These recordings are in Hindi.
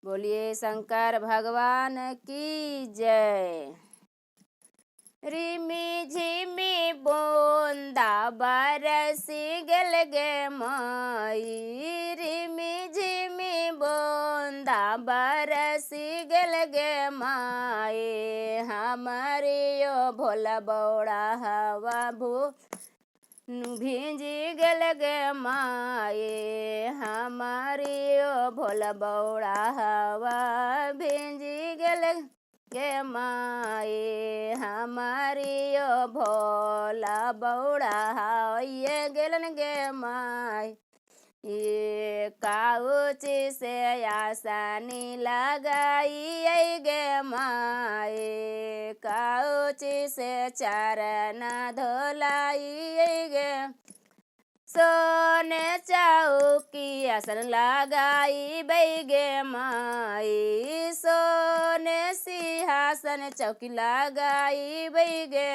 बोलिए शंकर भगवान की जय। रिमी झिमी बूंदा बरसी गल गे माई, रिमी झिमी बूंदा बरसी गल गे माई। हमारी यो भोला बौड़ा हवा भू भींजी गल गे माए। हमारी ओ भोला बौड़ा हवा भींजी गल गे माए। हमारी ओ भोला बौड़ा हवा गलन गे माए। ये काउची से आसानी लगाई गे माए, काउची से चरण धोलाई गे। सोने चौकी आसन लगाई गे माई, सोने सिंहासन चौकी लगाई गे।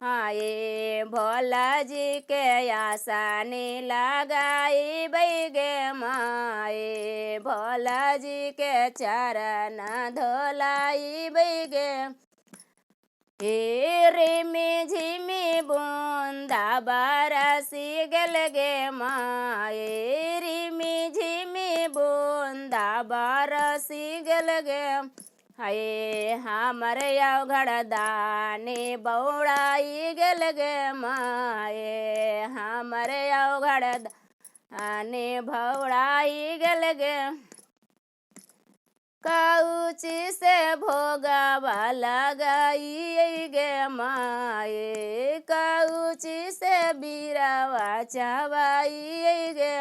हाँ ये भोला जी के आसानी लगाई गे माए, भोला जी के चरण धोलाई गे। हे रिमी झिमी बूंदा बरसी गल गे माए, रिमी झिमी बूंदा बरसी गल गे। हाय हमर अवघड़ दानी बौड़ाई गल गे माए, हमर अवघड़ दानी बौड़ाई गल गे। काउची से भोगावा लगाई गे माए, काउची से बीरावा चवाई गे।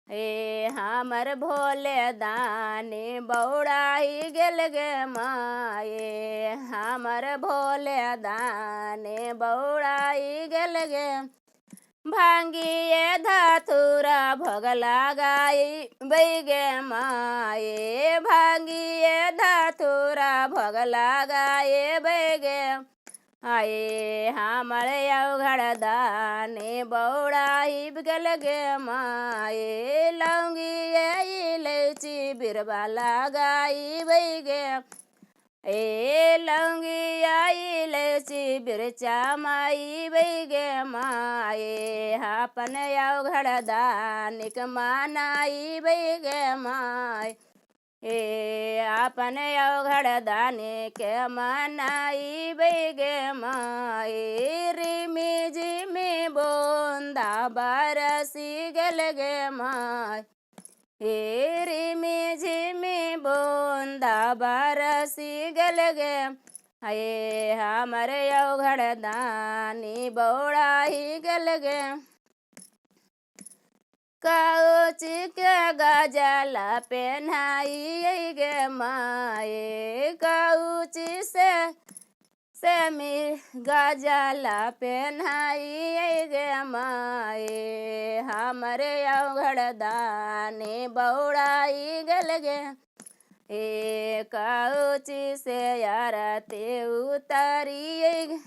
हे हमर भोले दानी बौड़ाई गल गे माए, हमर भोले दानी बौड़ाई गल गे। भांगिए धतूरा भोग लगाई गे माए, भांगिए धतूरा भोग लगाए गे। आए हमर अवघड़ दानी बौड़ाई गल गे माए, लौंगिए इलायची बिरबा लगाई गे। ए लौंगिया इलायची बिरचा माई गे माए, अपन अवघड़ दानिक मानाई गे माए। ए अपन अवघड़ दानी के मनाई गे माए, रिमी झिमी बूंदा बरसी गल गे माए। हे रिमी झिमी बूंदा बरसी गल गे। हाय हमर अवघड़ दानी बौड़ाई गल गे। काउची के गजल पहनाई गे माए, काउची से गजल पहनाई गे माए। हमरे अवघड़ दानी बौड़ाई गल गे। ए काउची से आरती उतारी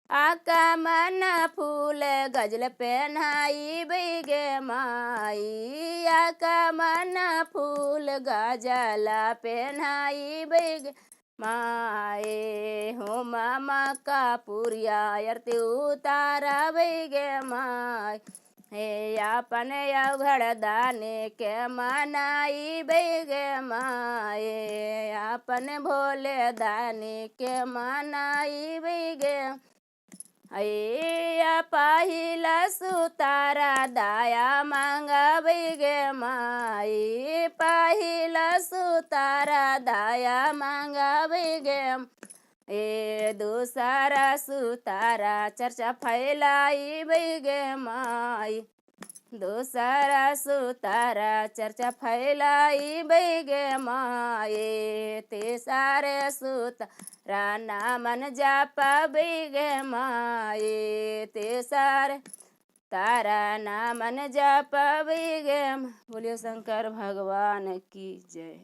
आका मन फूल गजल पहनाई गे माई, आका मन फूल गजल पहनाई गे माए। हो मामा का पुरिया आरती उतारा गे माई। हे अपन अवघड़ दानी के मनाई गे माए, अपन भोले दानी के मनाई गे। अया पहिला सुतारा दाया मांगबै गे माई, पहिला सुतारा दाया मांगबै गे। ए दूसरा सुतारा चर्चा फैलाई गे माई, दूसरा सुतारा चर्चा फैलाई गे माए। तीसरे सुतारा नामन जापबै गे माए, तीसरे तारा नामन जापबै गे। बोलिए शंकर भगवान की जय।